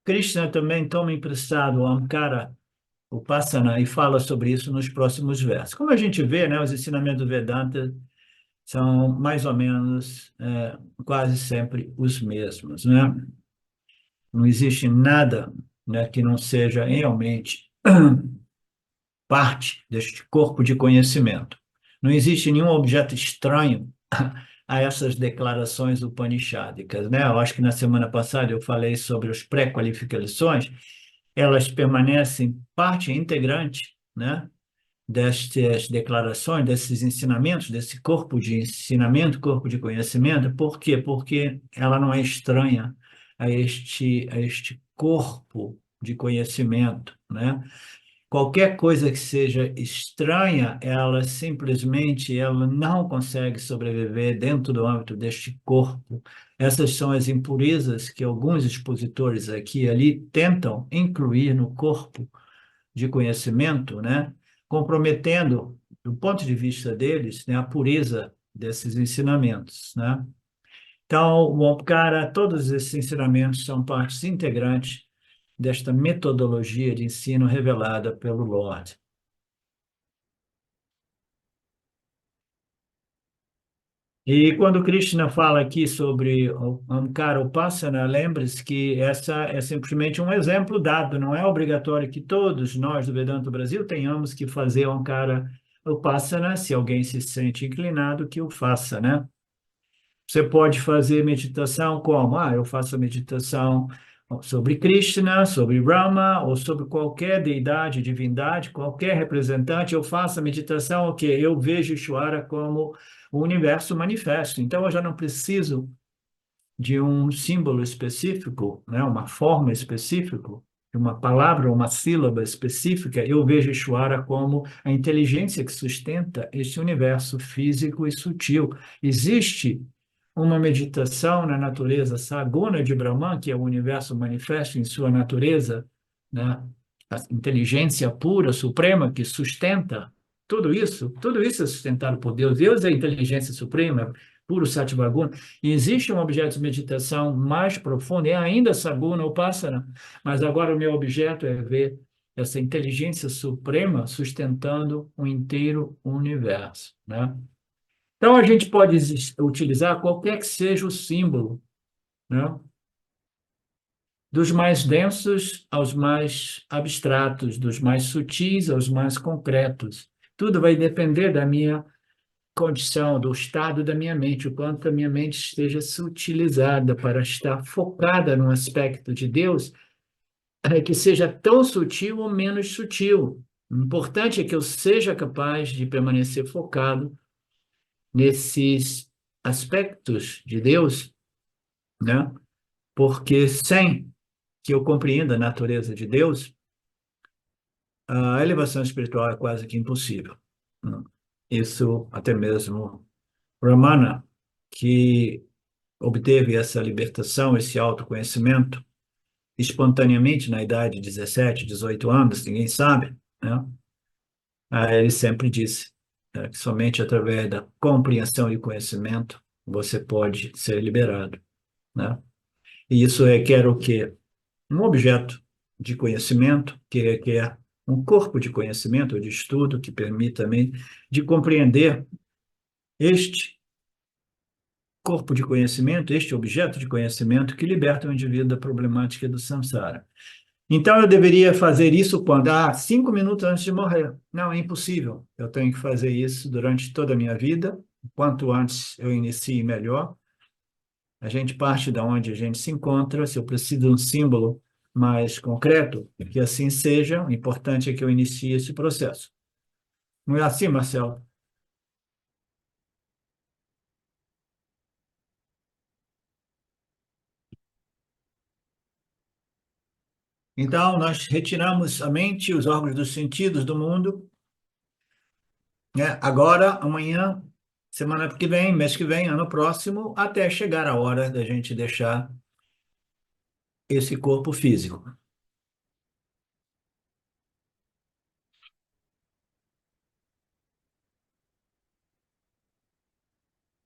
Krishna também toma emprestado o Ankara Upasana e fala sobre isso nos próximos versos. Como a gente vê, né, os ensinamentos do Vedanta são mais ou menos quase sempre os mesmos, né? Não existe nada, né, que não seja realmente parte deste corpo de conhecimento. Não existe nenhum objeto estranho a essas declarações upanishádicas, né? Eu acho que na semana passada eu falei sobre as pré-qualificações, elas permanecem parte integrante, né, destas declarações, desses ensinamentos, desse corpo de ensinamento, corpo de conhecimento. Por quê? Porque ela não é estranha a este corpo de conhecimento, né? Qualquer coisa que seja estranha, ela não consegue sobreviver dentro do âmbito deste corpo. Essas são as impurezas que alguns expositores aqui e ali tentam incluir no corpo de conhecimento, né? Comprometendo, do ponto de vista deles, né, a pureza desses ensinamentos, né? Então, bom, cara, todos esses ensinamentos são partes integrantes desta metodologia de ensino revelada pelo Lord. E quando Krishna fala aqui sobre o Ankara Upasana, lembre-se que essa é simplesmente um exemplo dado, não é obrigatório que todos nós do Vedanta Brasil tenhamos que fazer o Ankara Upasana, se alguém se sente inclinado, que o faça, né? Você pode fazer meditação como? Eu faço a meditação sobre Krishna, sobre Brahma, ou sobre qualquer deidade, divindade, qualquer representante. Eu faço a meditação, o quê? Eu vejo Ishvara como o universo manifesto. Então, eu já não preciso de um símbolo específico, né, uma forma específica, de uma palavra, uma sílaba específica, eu vejo Ishvara como a inteligência que sustenta este universo físico e sutil. Existe uma meditação na natureza saguna de Brahman, que é o universo manifesto em sua natureza, né? A inteligência pura, suprema, que sustenta tudo isso é sustentado por Deus. Deus é a inteligência suprema, puro Sattva-guna. E existe um objeto de meditação mais profundo, é ainda Saguna ou Passana, mas agora o meu objeto é ver essa inteligência suprema sustentando o inteiro universo, né? Então, a gente pode utilizar qualquer que seja o símbolo, né? Dos mais densos aos mais abstratos, dos mais sutis aos mais concretos. Tudo vai depender da minha condição, do estado da minha mente, o quanto a minha mente esteja sutilizada para estar focada no aspecto de Deus, que seja tão sutil ou menos sutil. O importante é que eu seja capaz de permanecer focado nesses aspectos de Deus, né? Porque sem que eu compreenda a natureza de Deus, a elevação espiritual é quase que impossível. Isso até mesmo Ramana, que obteve essa libertação, esse autoconhecimento, espontaneamente na idade de 17, 18 anos, ninguém sabe, né? Ele sempre disse, que somente através da compreensão e conhecimento você pode ser liberado, né? E isso requer o quê? Um objeto de conhecimento que requer um corpo de conhecimento ou de estudo que permita também de compreender este corpo de conhecimento, este objeto de conhecimento que liberta o indivíduo da problemática do samsara. Então, eu deveria fazer isso quando? 5 minutos antes de morrer. Não, é impossível. Eu tenho que fazer isso durante toda a minha vida. Quanto antes eu inicie, melhor. A gente parte da onde a gente se encontra. Se eu preciso de um símbolo mais concreto, que assim seja. O importante é que eu inicie esse processo. Não é assim, Marcelo? Então, nós retiramos a mente, os órgãos dos sentidos do mundo, né? Agora, amanhã, semana que vem, mês que vem, ano próximo, até chegar a hora da gente deixar esse corpo físico.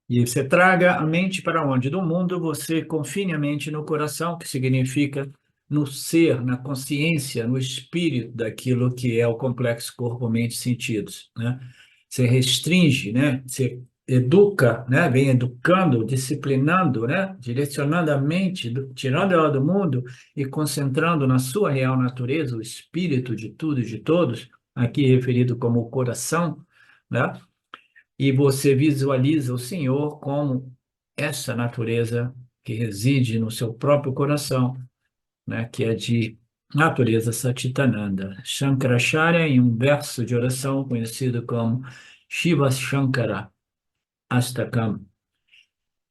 E você traga a mente para onde? Do mundo, você confine a mente no coração, que significa no ser, na consciência, no espírito daquilo que é o complexo corpo, mente, sentidos, né? Você restringe, né? Você educa, né? Vem educando, disciplinando, né? Direcionando a mente, tirando ela do mundo e concentrando na sua real natureza, o espírito de tudo e de todos, aqui referido como o coração, né? E você visualiza o Senhor como essa natureza que reside no seu próprio coração, né, que é de natureza Satchitananda. Shankaracharya, em um verso de oração conhecido como Shiva Shankara Astakam,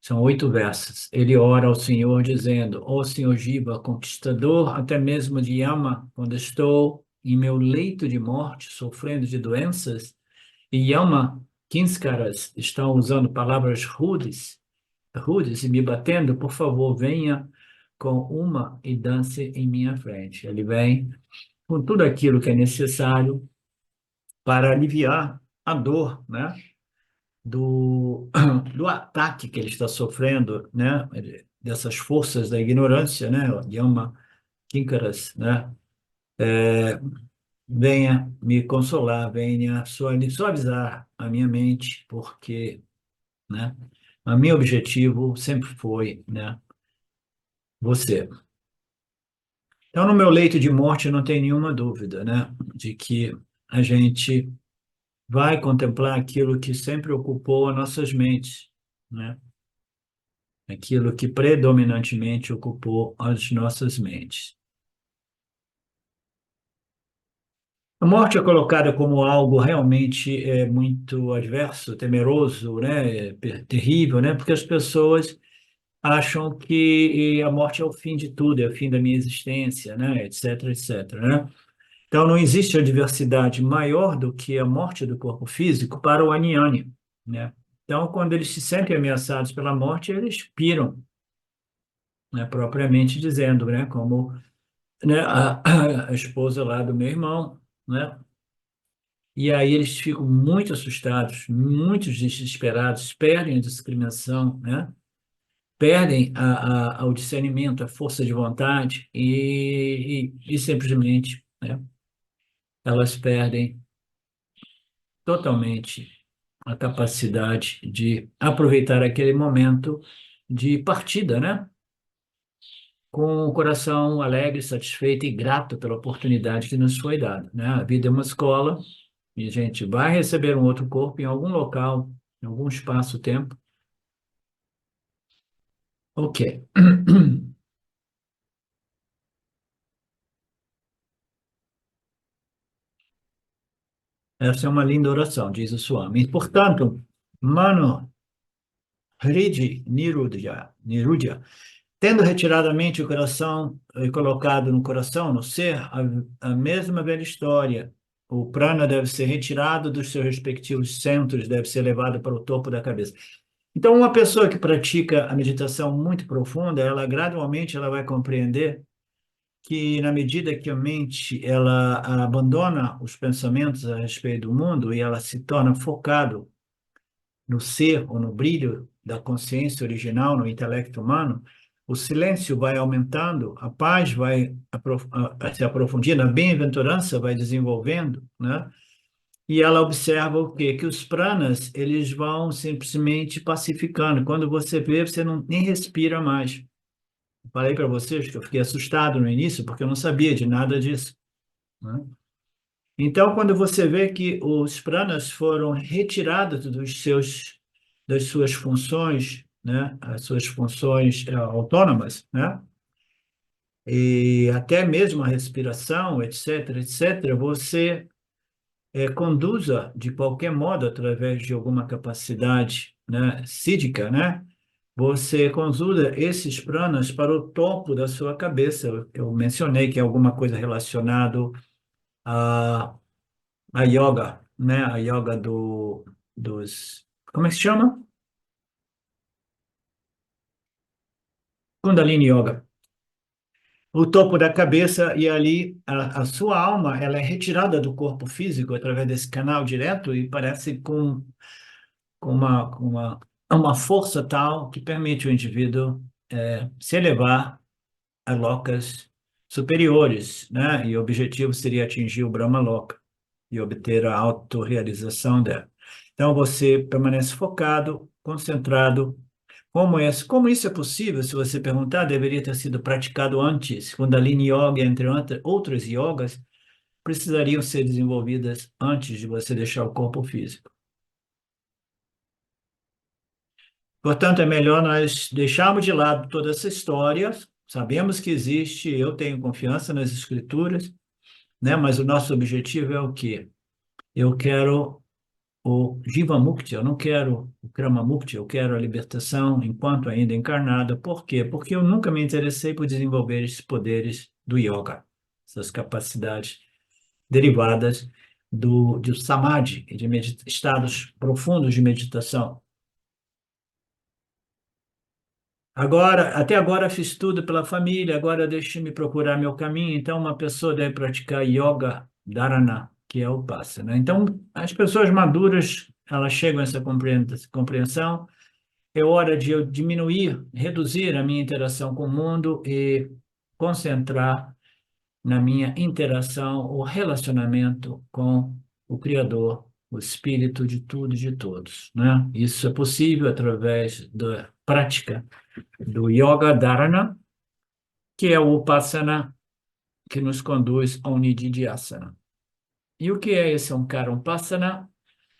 são 8 versos. Ele ora ao Senhor dizendo: Ó Senhor Jiva, conquistador até mesmo de Yama, quando estou em meu leito de morte, sofrendo de doenças, e Yama Kinskaras estão usando palavras rudes e me batendo, por favor, venha com uma e dance em minha frente. Ele vem com tudo aquilo que é necessário para aliviar a dor, né? Do ataque que ele está sofrendo, né? Dessas forças da ignorância, né? Yama Kinkaras, né? Venha me consolar, venha suavizar a minha mente, porque, né? O meu objetivo sempre foi, né? Você. Então, no meu leito de morte, não tem nenhuma dúvida, né? De que a gente vai contemplar aquilo que sempre ocupou as nossas mentes, né? Aquilo que predominantemente ocupou as nossas mentes. A morte é colocada como algo realmente muito adverso, temeroso, né? Terrível, né? Porque as pessoas acham que a morte é o fim de tudo, é o fim da minha existência, né? Etc, etc, né? Então, não existe adversidade maior do que a morte do corpo físico para o Aniane, né? Então, quando eles se sentem ameaçados pela morte, eles piram, né? Propriamente dizendo, né? Como, né? A esposa lá do meu irmão, né? E aí eles ficam muito assustados, muito desesperados, perdem a discriminação, né? Perdem o discernimento, a força de vontade e simplesmente, né? Elas perdem totalmente a capacidade de aproveitar aquele momento de partida, né? Com o coração alegre, satisfeito e grato pela oportunidade que nos foi dada, né? A vida é uma escola e a gente vai receber um outro corpo em algum local, em algum espaço-tempo. Ok. Essa é uma linda oração, diz o Swami. Portanto, Mano Hridi Nirudya, tendo retiradamente o coração e colocado no coração, no ser, a mesma velha história. O prana deve ser retirado dos seus respectivos centros, deve ser levado para o topo da cabeça. Então, uma pessoa que pratica a meditação muito profunda, ela gradualmente ela vai compreender que na medida que a mente ela abandona os pensamentos a respeito do mundo e ela se torna focado no ser ou no brilho da consciência original, no intelecto humano, o silêncio vai aumentando, a paz vai se aprofundindo, a bem-aventurança vai desenvolvendo, né? E ela observa o quê? Que os pranas, eles vão simplesmente pacificando. Quando você vê, você não nem respira mais. Falei para vocês que eu fiquei assustado no início, porque eu não sabia de nada disso, né? Então, quando você vê que os pranas foram retirados das suas funções, né, as suas funções autônomas, né, e até mesmo a respiração, etc., etc., você conduza de qualquer modo, através de alguma capacidade, né, sídhica, né, você conduza esses pranas para o topo da sua cabeça. Eu mencionei que é alguma coisa relacionado a yoga, né? A yoga dos. Como é que se chama? Kundalini Yoga. O topo da cabeça e ali a sua alma ela é retirada do corpo físico através desse canal direto e parece com uma força tal que permite o indivíduo se elevar a lokas superiores, né? E o objetivo seria atingir o Brahma Loka e obter a autorrealização dela. Então, você permanece focado, concentrado. Como isso é possível? Se você perguntar, deveria ter sido praticado antes. Kundalini Yoga, entre outras yogas, precisariam ser desenvolvidas antes de você deixar o corpo físico. Portanto, é melhor nós deixarmos de lado toda essa história. Sabemos que existe, eu tenho confiança nas escrituras, né? Mas o nosso objetivo é o quê? Eu quero o Jivamukti, eu não quero o Kramamukti, eu quero a libertação enquanto ainda encarnada. Por quê? Porque eu nunca me interessei por desenvolver esses poderes do yoga, essas capacidades derivadas do samadhi, de estados profundos de meditação. Até agora fiz tudo pela família, agora deixe-me procurar meu caminho. Então, uma pessoa deve praticar yoga dharana, que é o Vipassana. Então, as pessoas maduras, elas chegam a essa compreensão. É hora de eu diminuir, reduzir a minha interação com o mundo e concentrar na minha interação, o relacionamento com o Criador, o Espírito de tudo e de todos, né? Isso é possível através da prática do Yoga Dharana, que é o Upasana que nos conduz ao Nididhyasana. E o que é esse Omkara Upasana?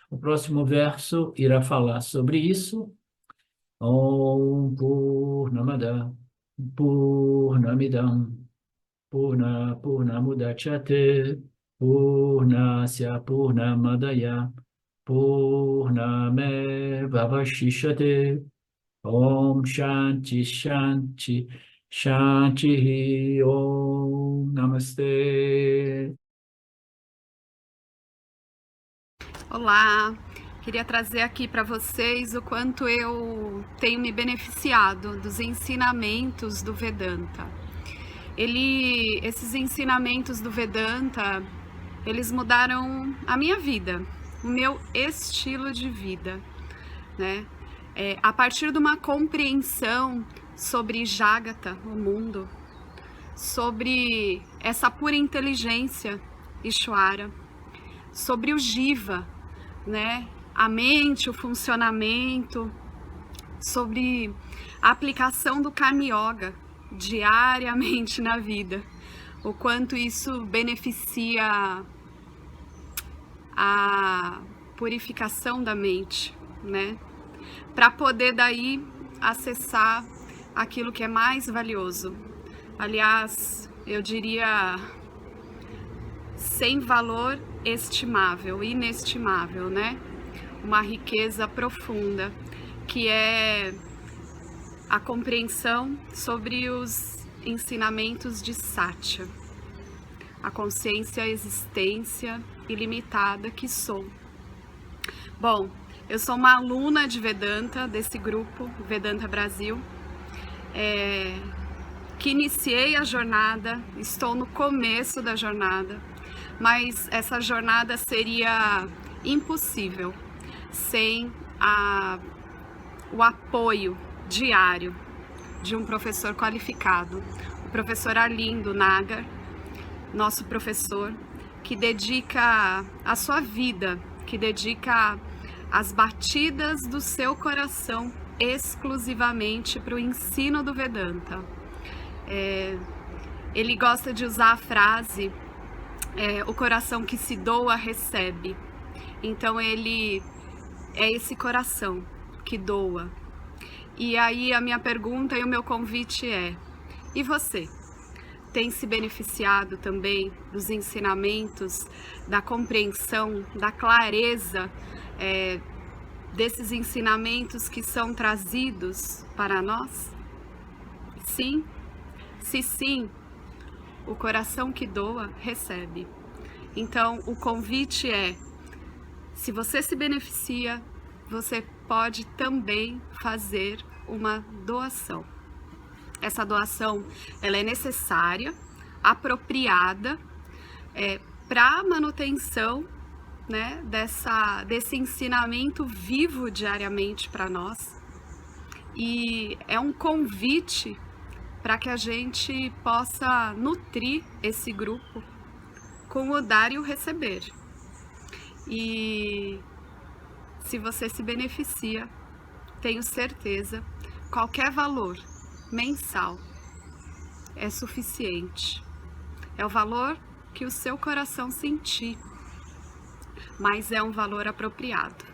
O próximo verso irá falar sobre isso. Om Purnamada Purnamidam Purnamudachyate Purnasya Purnamadaya Purnamevavashishate Om Shanti Shanti Shanti Om Namastê. Olá, queria trazer aqui para vocês o quanto eu tenho me beneficiado dos ensinamentos do Vedanta. Esses ensinamentos do Vedanta, eles mudaram a minha vida, o meu estilo de vida, né? A partir de uma compreensão sobre Jagata, o mundo, sobre essa pura inteligência, Ishvara, sobre o Jiva, né? A mente, o funcionamento, sobre a aplicação do Karma Yoga diariamente na vida, o quanto isso beneficia a purificação da mente, né? Para poder daí acessar aquilo que é mais valioso. Aliás, eu diria sem valor estimável, inestimável, né? Uma riqueza profunda, que é a compreensão sobre os ensinamentos de Satya, a consciência, a existência ilimitada que sou. Bom, eu sou uma aluna de Vedanta, desse grupo, Vedanta Brasil, que iniciei a jornada, estou no começo da jornada, mas essa jornada seria impossível sem o apoio diário de um professor qualificado, o professor Arlindo Nagar, nosso professor, que dedica a sua vida, que dedica as batidas do seu coração exclusivamente para o ensino do Vedanta. Ele gosta de usar a frase o coração que se doa recebe. Então ele é esse coração que doa. E aí a minha pergunta e o meu convite é: e você? Tem se beneficiado também dos ensinamentos, da compreensão, da clareza desses ensinamentos que são trazidos para nós? Sim? Se sim, o coração que doa recebe. Então o convite é: se você se beneficia, você pode também fazer uma doação. Essa doação, ela é necessária, apropriada, para a manutenção, né, desse ensinamento vivo diariamente para nós. E é um convite para que a gente possa nutrir esse grupo com o dar e o receber. E se você se beneficia, tenho certeza, qualquer valor mensal é suficiente. É o valor que o seu coração sentir, mas é um valor apropriado.